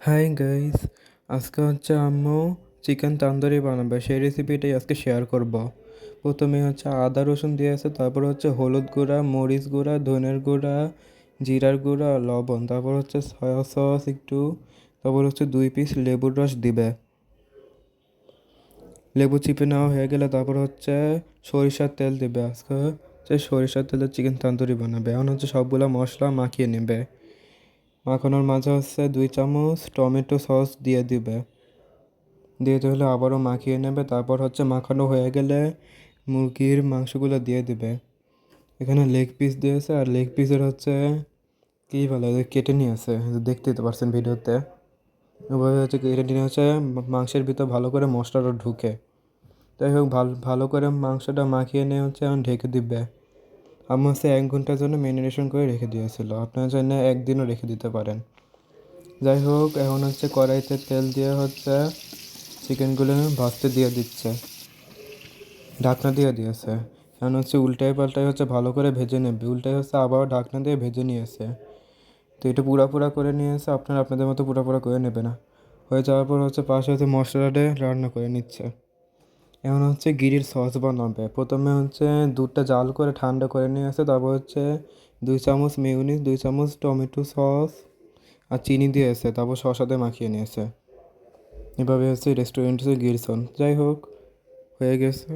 Hi guys, আজকে হচ্ছে আম্মু চিকেন তান্দুরি বানাবে, সেই রেসিপিটাই আজকে শেয়ার করব। প্রথমে হচ্ছে আদা রসুন দিয়েছে, তারপর হচ্ছে হলুদ গুঁড়া, মরিচ গুঁড়া, ধনের গুঁড়া, জিরার গুঁড়া, লবণ, তারপর হচ্ছে সয়া সস একটু, তারপর হচ্ছে 2 পিস লেবুর রস দিবে। লেবু চিপে নেওয়া হয়ে গেলে তারপর হচ্ছে সরিষার তেল দিবে। আজকে হচ্ছে সরিষার তেলের চিকেন তান্দুরি বানাবে। এখন হচ্ছে সবগুলো মশলা মাখিয়ে নেবে। মাখানোর মাঝে হচ্ছে 2 চামচ টমেটো সস দিয়ে দিবে। দিয়ে দিলে আবারও মাখিয়ে নেবে। তারপর হচ্ছে মাখানো হয়ে গেলে মুরগির মাংসগুলো দিয়ে দিবে। এখানে লেগ পিস দিয়েছে, আর লেগ পিসের হচ্ছে কী বলে ওই কেটে নিয়েছে, দেখতেই তো পারছেন ভিডিওতে। ওভাবে হচ্ছে কেটে নিয়ে হচ্ছে মাংসের ভিতর ভালো করে মশলাটা ঢুকে। যাই হোক, ভালো ভালো করে মাংসটা মাখিয়ে নিয়ে হচ্ছে এখন ঢেকে দিবে। আমি হচ্ছে 1 ঘন্টার জন্য ম্যারিনেশন করে রেখে দিয়েছিল, আপনার জন্য একদিনও রেখে দিতে পারেন। যাই হোক, এখন হচ্ছে কড়াইতে তেল দিয়ে হচ্ছে চিকেনগুলো ভাজতে দিয়ে দিচ্ছে, ঢাকনা দিয়ে দিয়েছে। এখন হচ্ছে উল্টায় পাল্টায় হচ্ছে ভালো করে ভেজে নেবে। উল্টায় হচ্ছে আবার ঢাকনা দিয়ে ভেজে নিয়েছে। তো এটা পুরা করে নিয়েছে, আপনারা আপনাদের মতো পুরা করে নেবে না। হয়ে যাওয়ার পর হচ্ছে পাশে হচ্ছে মশলাটা রান্না করে নিচ্ছে। এখন হচ্ছে গিরির সস বানাবে। প্রথমে হচ্ছে দুধটা জাল করে ঠান্ডা করে নিয়ে আসে, তারপর হচ্ছে 2 চামচ মেয়োনিজ, 2 চামচ টমেটো সস আর চিনি দিয়েছে, তারপর শসাতে মাখিয়ে নিয়েছে। এভাবে হচ্ছে রেস্টুরেন্টে গিরসন। যাই হোক, হয়ে গেছে।